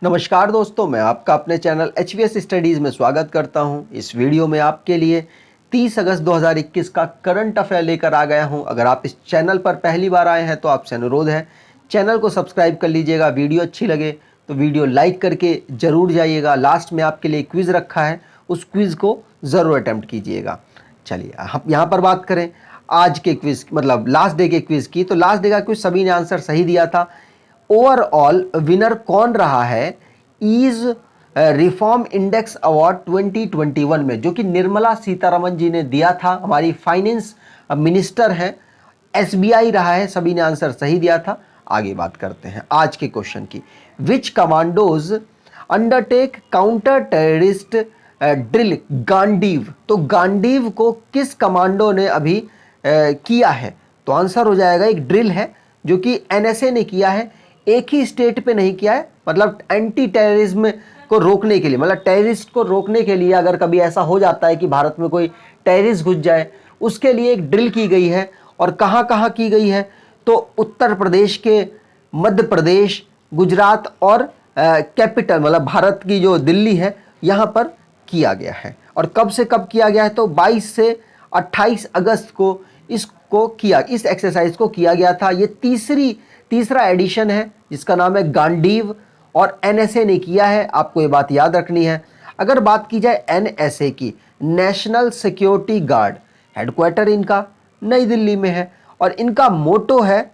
नमस्कार दोस्तों, मैं आपका अपने चैनल HVS स्टडीज़ में स्वागत करता हूं। इस वीडियो में आपके लिए 30 अगस्त 2021 का करंट अफेयर लेकर आ गया हूं। अगर आप इस चैनल पर पहली बार आए हैं तो आपसे अनुरोध है, चैनल को सब्सक्राइब कर लीजिएगा। वीडियो अच्छी लगे तो वीडियो लाइक करके ज़रूर जाइएगा। लास्ट में आपके लिए क्विज़ रखा है, उस क्विज़ को ज़रूर अटैम्प्ट कीजिएगा। चलिए हम यहाँ पर बात करें आज के क्विज़, मतलब लास्ट डे के क्विज़ की। तो लास्ट डे का क्विज़ सभी ने आंसर सही दिया था। ओवरऑल विनर कौन रहा है इज रिफॉर्म इंडेक्स अवार्ड 2021 में, जो कि निर्मला सीतारमन जी ने दिया था। हमारी फाइनेंस मिनिस्टर हैं। SBI रहा है। सभी ने आंसर सही दिया था। आगे बात करते हैं आज के क्वेश्चन की। Which commandos undertake counter terrorist drill Gandiv. तो गांडीव को किस कमांडो ने अभी किया है? तो आंसर हो जाएगा, एक ड्रिल है जो कि NSA ने किया है। एक ही स्टेट पे नहीं किया है, मतलब एंटी टेररिज्म को रोकने के लिए, मतलब टेररिस्ट को रोकने के लिए। अगर कभी ऐसा हो जाता है कि भारत में कोई टेररिस्ट घुस जाए, उसके लिए एक ड्रिल की गई है। और कहाँ कहाँ की गई है? तो उत्तर प्रदेश के, मध्य प्रदेश, गुजरात और कैपिटल मतलब भारत की जो दिल्ली है, यहाँ पर किया गया है। और कब से कब किया गया है? तो 22 से 28 अगस्त को इस एक्सरसाइज को किया गया था। ये तीसरा एडिशन है जिसका नाम है गांडीव, और NSA ने किया है। आपको ये बात याद रखनी है। अगर बात की जाए NSA की, नेशनल सिक्योरिटी गार्ड, हेडक्वार्टर इनका नई दिल्ली में है। और इनका मोटो है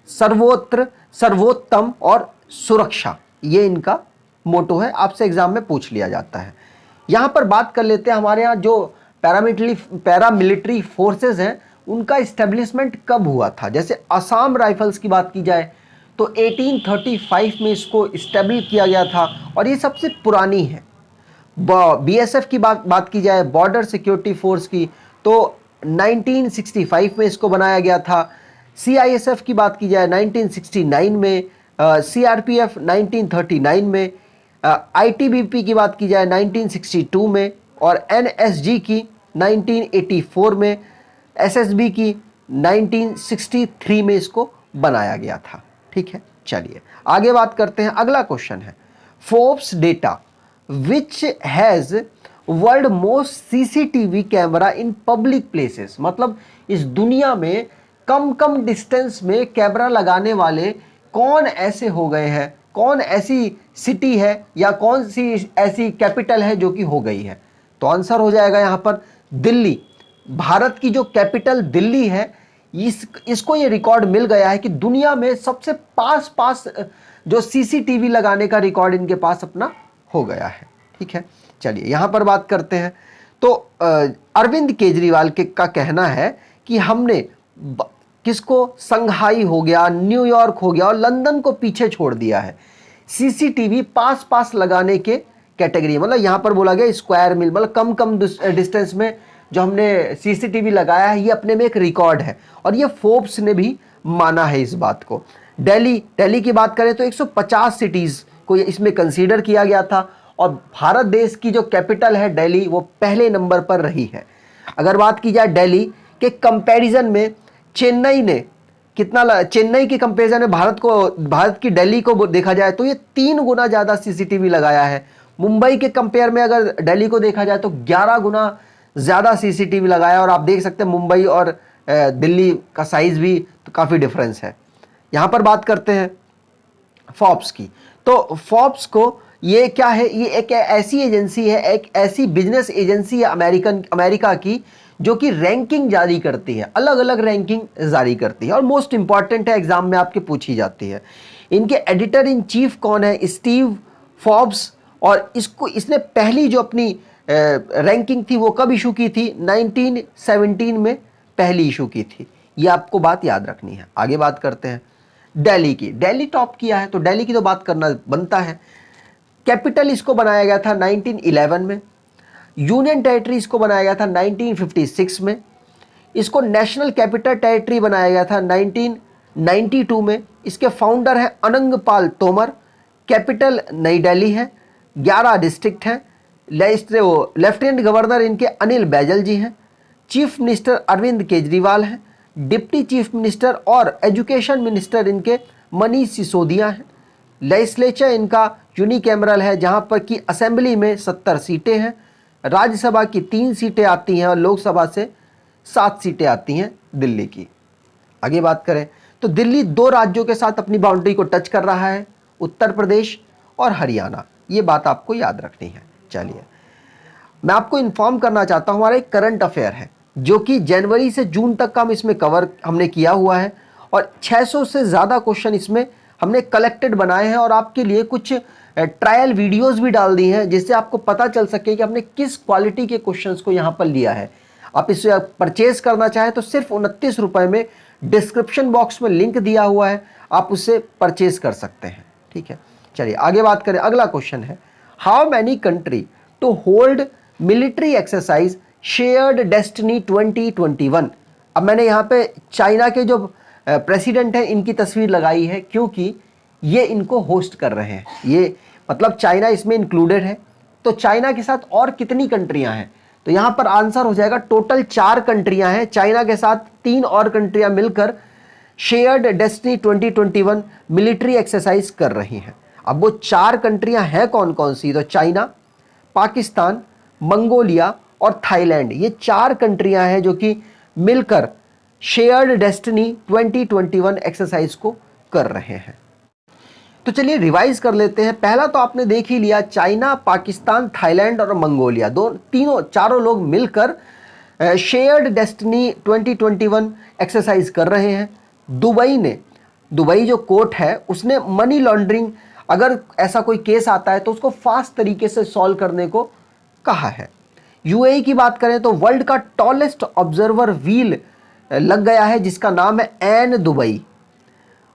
सर्वोत्तम और सुरक्षा। ये इनका मोटो है। आपसे एग्जाम में पूछ लिया जाता है। यहाँ पर बात कर लेते हैं हमारे यहाँ जो पैरामिलिट्री फोर्सेस हैं, उनका इस्टेब्लिशमेंट कब हुआ था। जैसे असम राइफल्स की बात की जाए तो 1835 में इसको इस्टेब्लिश किया गया था, और ये सबसे पुरानी है। BSF की बात की जाए, बॉर्डर सिक्योरिटी फोर्स की, तो 1965 में इसको बनाया गया था। CISF की बात की जाए 1969 में, CRPF 1939 में, ITBP की बात की जाए 1962 में, और NSG की 1984 में, SSB की 1963 में इसको बनाया गया था। ठीक है, चलिए आगे बात करते हैं। अगला क्वेश्चन है, Forbes data which has world most CCTV camera in public places. मतलब इस दुनिया में कम डिस्टेंस में कैमरा लगाने वाले कौन ऐसे हो गए हैं, कौन ऐसी सिटी है या कौन सी ऐसी कैपिटल है जो कि हो गई है? तो आंसर हो जाएगा यहाँ पर दिल्ली। भारत की जो कैपिटल दिल्ली है, इसको ये रिकॉर्ड मिल गया है कि दुनिया में सबसे पास जो CCTV लगाने का रिकॉर्ड इनके पास अपना हो गया है। ठीक है, चलिए यहाँ पर बात करते हैं। तो अरविंद केजरीवाल का कहना है कि हमने किसको, संघाई हो गया, न्यूयॉर्क हो गया और लंदन को पीछे छोड़ दिया है CCTV पास लगाने के कैटेगरी। मतलब यहाँ पर बोला गया स्क्वायर मील, मतलब कम डिस्टेंस में जो हमने CCTV लगाया है, ये अपने में एक रिकॉर्ड है। और ये फोर्ब्स ने भी माना है इस बात को। दिल्ली की बात करें तो 150 सिटीज़ को इसमें कंसीडर किया गया था। और भारत देश की जो कैपिटल है दिल्ली, वो पहले नंबर पर रही है। अगर बात की जाए दिल्ली के कंपैरिजन में, चेन्नई के कंपैरिजन में भारत की दिल्ली को देखा जाए तो ये 3 गुना ज़्यादा CCTV लगाया है। मुंबई के कंपेयर में अगर दिल्ली को देखा जाए तो 11 गुना ज़्यादा CCTV लगाया। और आप देख सकते हैं मुंबई और दिल्ली का साइज़ भी तो काफ़ी डिफरेंस है। यहाँ पर बात करते हैं फोर्ब्स की। तो फोर्ब्स को, ये क्या है, ये एक ऐसी एजेंसी है, एक ऐसी बिजनेस एजेंसी है अमेरिका की, जो कि रैंकिंग जारी करती है, अलग अलग रैंकिंग जारी करती है और मोस्ट इंपॉर्टेंट है, एग्जाम में आपके पूछी जाती है। इनके एडिटर इन चीफ कौन है? Steve Forbes. और इसने पहली जो अपनी रैंकिंग थी वो कब इशू की थी? 1917 में पहली इशू की थी। ये आपको बात याद रखनी है। आगे बात करते हैं दिल्ली की। दिल्ली टॉप किया है तो दिल्ली की तो बात करना बनता है। कैपिटल इसको बनाया गया था 1911 में। यूनियन टेरिटरी इसको बनाया गया था 1956 में। इसको नेशनल कैपिटल टेरिटरी बनाया गया था 1992 में। इसके फाउंडर हैं अनंगपाल तोमर। कैपिटल नई दिल्ली है। 11 डिस्ट्रिक्ट हैं। लेफ्टिनेंट गवर्नर इनके अनिल बैजल जी हैं। चीफ मिनिस्टर अरविंद केजरीवाल हैं। डिप्टी चीफ मिनिस्टर और एजुकेशन मिनिस्टर इनके मनीष सिसोदिया हैं। लेजिस्लेचर इनका यूनिकैमरल है, जहां पर कि असेंबली में 70 सीटें हैं, राज्यसभा की 3 सीटें आती हैं और लोकसभा से 7 सीटें आती हैं दिल्ली की। आगे बात करें तो दिल्ली 2 राज्यों के साथ अपनी बाउंड्री को टच कर रहा है, उत्तर प्रदेश और हरियाणा। ये बात आपको याद रखनी है। चलिए मैं आपको इन्फॉर्म करना चाहता हूँ, हमारा एक करंट अफेयर है जो कि जनवरी से जून तक का हम इसमें कवर हमने किया हुआ है और 600 से ज़्यादा क्वेश्चन इसमें हमने कलेक्टेड बनाए हैं और आपके लिए कुछ ट्रायल वीडियोस भी डाल दी हैं जिससे आपको पता चल सके कि हमने किस क्वालिटी के क्वेश्चंस को यहाँ पर लिया है। आप इसे परचेज करना चाहें तो सिर्फ 29 रुपये में डिस्क्रिप्शन बॉक्स में लिंक दिया हुआ है, आप उसे परचेज कर सकते हैं। ठीक है, चलिए आगे बात करें। अगला क्वेश्चन है, how many country to hold military exercise shared destiny 2021। अब मैंने यहाँ पे चाइना के जो प्रेसिडेंट हैं इनकी तस्वीर लगाई है क्योंकि ये इनको होस्ट कर रहे हैं, ये मतलब चाइना इसमें इंक्लूडेड है। तो चाइना के साथ और कितनी कंट्रियां हैं, तो यहाँ पर आंसर हो जाएगा टोटल 4 कंट्रियां हैं, चाइना के साथ 3 और कंट्रियां मिलकर शेयर्ड डेस्टिनी 2021 मिलिट्री एक्सरसाइज कर रही हैं। अब वो 4 कंट्रियां हैं कौन कौन सी, तो चाइना, पाकिस्तान, मंगोलिया और थाईलैंड, ये 4 कंट्रियां हैं जो कि मिलकर शेयर्ड डेस्टिनी 2021 एक्सरसाइज को कर रहे हैं। तो चलिए रिवाइज कर लेते हैं। पहला तो आपने देख ही लिया, चाइना, पाकिस्तान, थाईलैंड और मंगोलिया, चारों लोग मिलकर शेयर्ड डेस्टिनी 2021 एक्सरसाइज कर रहे हैं। दुबई जो कोर्ट है उसने मनी लॉन्ड्रिंग, अगर ऐसा कोई केस आता है तो उसको फास्ट तरीके से सॉल्व करने को कहा है। यूएई की बात करें तो वर्ल्ड का टॉलेस्ट ऑब्जर्वर व्हील लग गया है जिसका नाम है एन दुबई।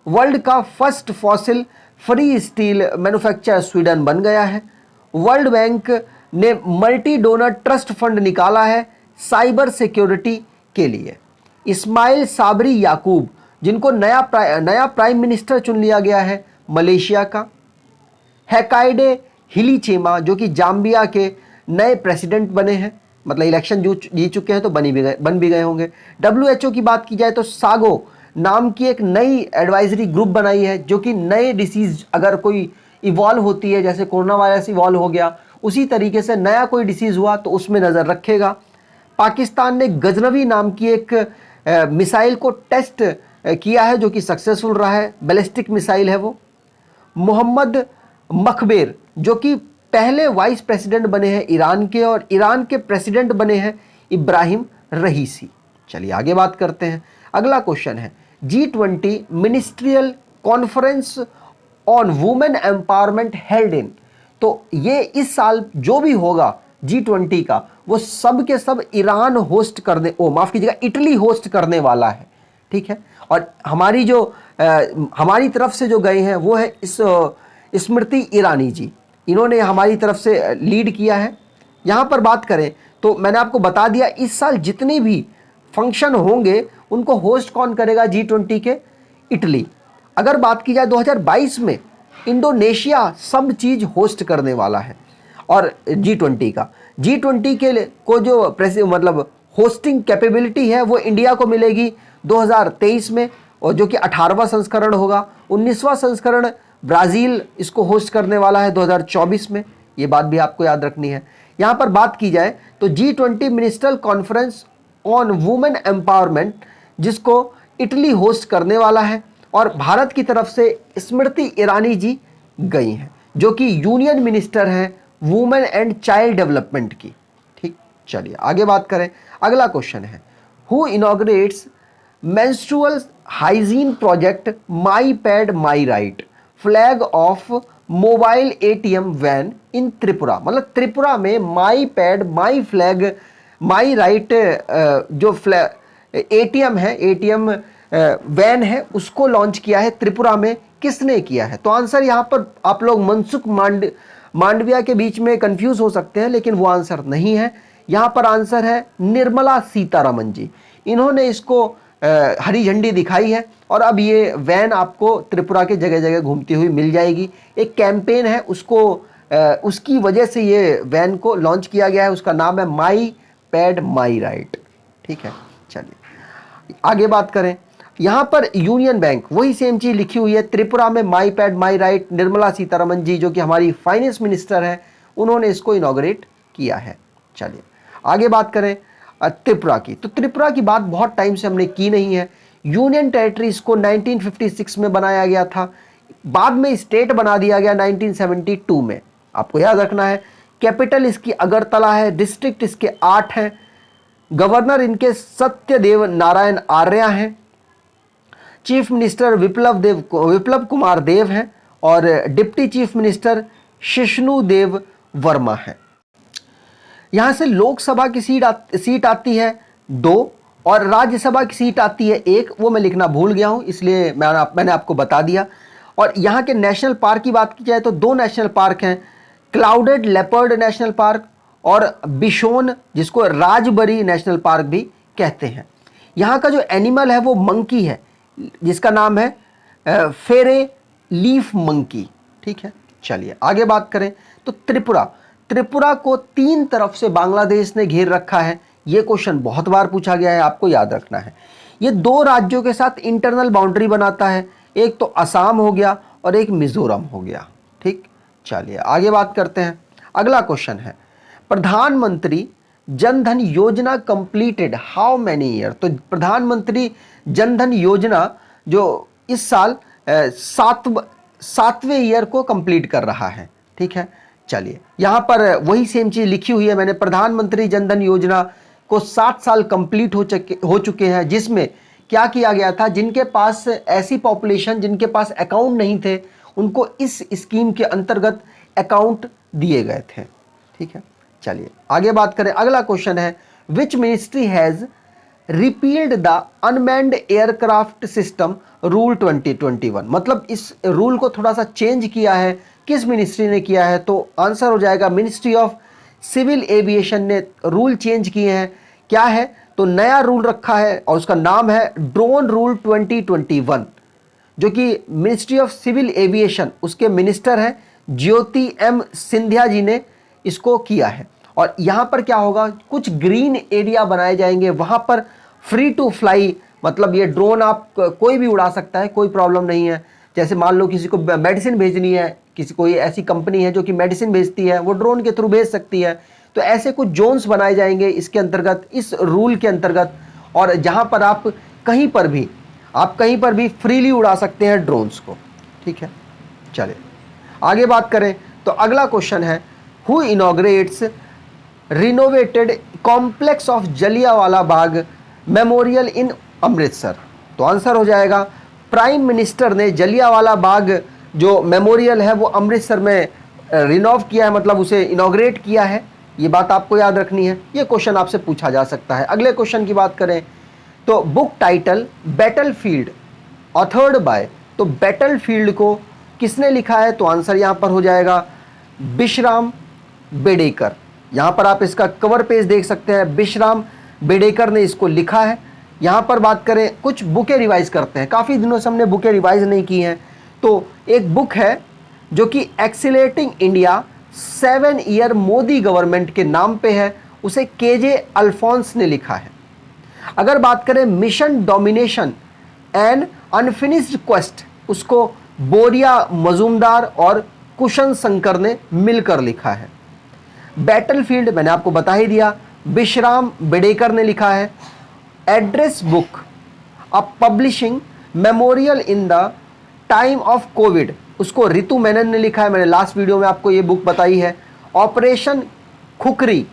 वर्ल्ड का first fossil free steel manufacturer Sweden बन गया है। वर्ल्ड बैंक ने मल्टी डोनर ट्रस्ट फंड निकाला है साइबर सिक्योरिटी के लिए। इस्माइल साबरी याकूब, जिनको नया प्राइम मिनिस्टर चुन लिया गया है मलेशिया का। हैकाइडे हिलीचेमा, जो कि जाम्बिया के नए प्रेसिडेंट बने हैं, मतलब इलेक्शन जीत चुके हैं तो बन भी गए होंगे। WHO की बात की जाए तो सागो नाम की एक नई एडवाइजरी ग्रुप बनाई है जो कि नए डिसीज़ अगर कोई इवॉल्व होती है, जैसे कोरोना वायरस इवॉल्व हो गया उसी तरीके से नया कोई डिसीज़ हुआ तो उसमें नज़र रखेगा। पाकिस्तान ने गजनवी नाम की एक मिसाइल को टेस्ट किया है जो कि सक्सेसफुल रहा है, बैलिस्टिक मिसाइल है वो। मोहम्मद मखबेर जो कि पहले वाइस प्रेसिडेंट बने हैं ईरान के, और ईरान के प्रेसिडेंट बने हैं इब्राहिम रहीसी। चलिए आगे बात करते हैं। अगला क्वेश्चन है, G20 ministerial conference on women empowerment held in. तो ये इस साल जो भी होगा G20 का, वो सब के सब ईरान होस्ट करने, माफ कीजिएगा, इटली होस्ट करने वाला है। ठीक है, और हमारी जो हमारी तरफ से जो गए हैं वो है इस स्मृति ईरानी जी, इन्होंने हमारी तरफ से लीड किया है। यहाँ पर बात करें तो मैंने आपको बता दिया इस साल जितने भी फंक्शन होंगे उनको होस्ट कौन करेगा G20 के, इटली। अगर बात की जाए 2022 में इंडोनेशिया सब चीज़ होस्ट करने वाला है, और G20 के लिए को जो मतलब होस्टिंग कैपेबिलिटी है वो इंडिया को मिलेगी 2023 में, और जो कि 18वां संस्करण होगा। 19वां संस्करण ब्राज़ील इसको होस्ट करने वाला है 2024 में, ये बात भी आपको याद रखनी है। यहाँ पर बात की जाए तो G20 ministerial conference on women empowerment, जिसको इटली होस्ट करने वाला है, और भारत की तरफ से स्मृति ईरानी जी गई हैं जो कि यूनियन मिनिस्टर हैं वुमेन एंड चाइल्ड डेवलपमेंट की। ठीक, चलिए आगे बात करें। अगला क्वेश्चन है, who inaugurates menstrual hygiene project my pad my right flag off mobile ATM van in Tripura. मतलब त्रिपुरा में my pad my flag my right जो ATM है, ATM वैन है, उसको लॉन्च किया है त्रिपुरा में। किसने किया है, तो आंसर यहाँ पर आप लोग मनसुख मांडविया के बीच में कंफ्यूज हो सकते हैं, लेकिन वो आंसर नहीं है। यहाँ पर आंसर है निर्मला सीतारमन जी, इन्होंने इसको हरी झंडी दिखाई है, और अब ये वैन आपको त्रिपुरा के जगह जगह घूमती हुई मिल जाएगी। एक कैंपेन है उसको उसकी वजह से ये वैन को लॉन्च किया गया है, उसका नाम है माई पैड माई राइट। ठीक है, चलिए आगे बात करें। यहाँ पर यूनियन बैंक वही सेम चीज लिखी हुई है। त्रिपुरा में my pad my right, Nirmala Sitharaman ji जो कि हमारी फाइनेंस मिनिस्टर है, उन्होंने इसको इनॉग्रेट किया है। चलिए आगे बात करें त्रिपुरा की। तो त्रिपुरा की बात बहुत टाइम से हमने की नहीं है। यूनियन टेरिटरीज को 1956 में बनाया गया था, बाद में स्टेट बना दिया गया 1972 में। आपको याद रखना है। कैपिटल इसकी अगरतला है, डिस्ट्रिक्ट इसके 8 हैं, गवर्नर इनके सत्यदेव नारायण आर्या हैं, चीफ मिनिस्टर विप्लव कुमार देव हैं और डिप्टी चीफ मिनिस्टर शिष्णु देव वर्मा हैं। यहाँ से लोकसभा की सीट आती है 2 और राज्यसभा की सीट आती है 1, वो मैं लिखना भूल गया हूँ इसलिए मैंने आपको बता दिया। और यहाँ के नेशनल पार्क की बात की जाए तो 2 नेशनल पार्क हैं, क्लाउडेड लेपर्ड नेशनल पार्क और बिशोन जिसको राजबरी नेशनल पार्क भी कहते हैं। यहाँ का जो एनिमल है वो मंकी है जिसका नाम है फेरे लीफ मंकी। ठीक है, चलिए आगे बात करें तो त्रिपुरा को 3 तरफ से बांग्लादेश ने घेर रखा है। ये क्वेश्चन बहुत बार पूछा गया है, आपको याद रखना है। ये 2 राज्यों के साथ इंटरनल बाउंड्री बनाता है, एक तो असम हो गया और एक मिजोरम हो गया। ठीक, चलिए आगे बात करते हैं। अगला क्वेश्चन है प्रधानमंत्री जन धन योजना कंप्लीटेड हाउ मेनी ईयर। तो प्रधानमंत्री जन धन योजना जो इस साल 7वें ईयर को कंप्लीट कर रहा है। ठीक है, चलिए यहाँ पर वही सेम चीज लिखी हुई है मैंने। प्रधानमंत्री जन धन योजना को 7 साल कंप्लीट हो चुके हैं, जिसमें क्या किया गया था, जिनके पास ऐसी पॉपुलेशन जिनके पास अकाउंट नहीं थे उनको इस स्कीम के अंतर्गत अकाउंट दिए गए थे। ठीक है, चलिए आगे बात करें। अगला क्वेश्चन है which ministry has repealed the unmanned aircraft system rule 2021। मतलब इस रूल को थोड़ा सा चेंज किया है, किस मिनिस्ट्री ने किया है? तो आंसर हो जाएगा मिनिस्ट्री ऑफ सिविल एविएशन ने रूल चेंज किए हैं। क्या है? तो नया रूल रखा है और उसका नाम है ड्रोन रूल 2021, जो कि मिनिस्ट्री ऑफ सिविल एविएशन उसके मिनिस्टर हैं ज्योति एम सिंधिया जी ने इसको किया है। और यहाँ पर क्या होगा, कुछ ग्रीन एरिया बनाए जाएंगे, वहाँ पर फ्री टू फ्लाई, मतलब ये ड्रोन आप कोई भी उड़ा सकता है, कोई प्रॉब्लम नहीं है। जैसे मान लो किसी को मेडिसिन भेजनी है, किसी कोई ऐसी कंपनी है जो कि मेडिसिन भेजती है, वो ड्रोन के थ्रू भेज सकती है। तो ऐसे कुछ जोन्स बनाए जाएंगे इसके अंतर्गत, इस रूल के अंतर्गत, और जहाँ पर आप कहीं पर भी फ्रीली उड़ा सकते हैं ड्रोन्स को। ठीक है, चलिए आगे बात करें तो अगला क्वेश्चन है who inaugurates renovated complex of Jallianwala Bagh memorial in Amritsar. तो आंसर हो जाएगा प्राइम मिनिस्टर ने जलियांवाला बाग जो मेमोरियल है वो अमृतसर में रिनोव किया है, मतलब उसे इनॉग्रेट किया है। ये बात आपको याद रखनी है, ये क्वेश्चन आपसे पूछा जा सकता है। अगले क्वेश्चन की बात करें तो book title battlefield authored bye, तो बैटलफील्ड को किसने लिखा है? तो आंसर यहाँ पर हो जाएगा विश्राम बेडेकर। यहाँ पर आप इसका कवर पेज देख सकते हैं, विश्राम बेडेकर ने इसको लिखा है। यहाँ पर बात करें, कुछ बुकें रिवाइज करते हैं, काफ़ी दिनों से हमने बुकें रिवाइज नहीं की हैं। तो एक बुक है जो कि accelerating India 7 year Modi government के नाम पे है, उसे केजे अल्फोंस ने लिखा है। अगर बात करें mission domination and unfinished quest, उसको बोरिया मजूमदार और कुशन शंकर ने मिलकर लिखा है। बैटलफील्ड मैंने आपको बता ही दिया, विश्राम बेडेकर ने लिखा है। Address book a publishing memorial in the time of Covid, उसको रितु मेनन ने लिखा है, मैंने लास्ट वीडियो में आपको ये बुक बताई है। ऑपरेशन खुखरी,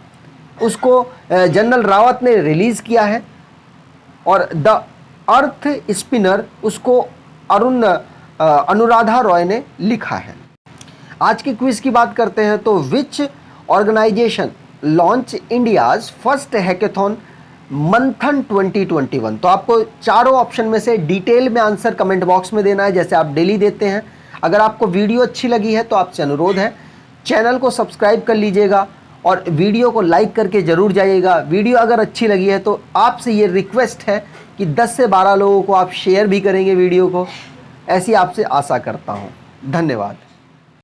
उसको जनरल रावत ने रिलीज़ किया है। और द अर्थ स्पिनर, उसको अनुराधा रॉय ने लिखा है। आज की क्विज की बात करते हैं तो which organisation launch India's first hackathon Manthan 2021। तो आपको चारों ऑप्शन में से डिटेल में आंसर कमेंट बॉक्स में देना है, जैसे आप डेली देते हैं। अगर आपको वीडियो अच्छी लगी है तो आपसे अनुरोध है चैनल को सब्सक्राइब कर लीजिएगा और वीडियो को लाइक करके ज़रूर जाइएगा। वीडियो अगर अच्छी लगी है तो आपसे ये रिक्वेस्ट है कि 10 से 12 लोगों को आप शेयर भी करेंगे वीडियो को, ऐसी आपसे आशा करता हूँ। धन्यवाद।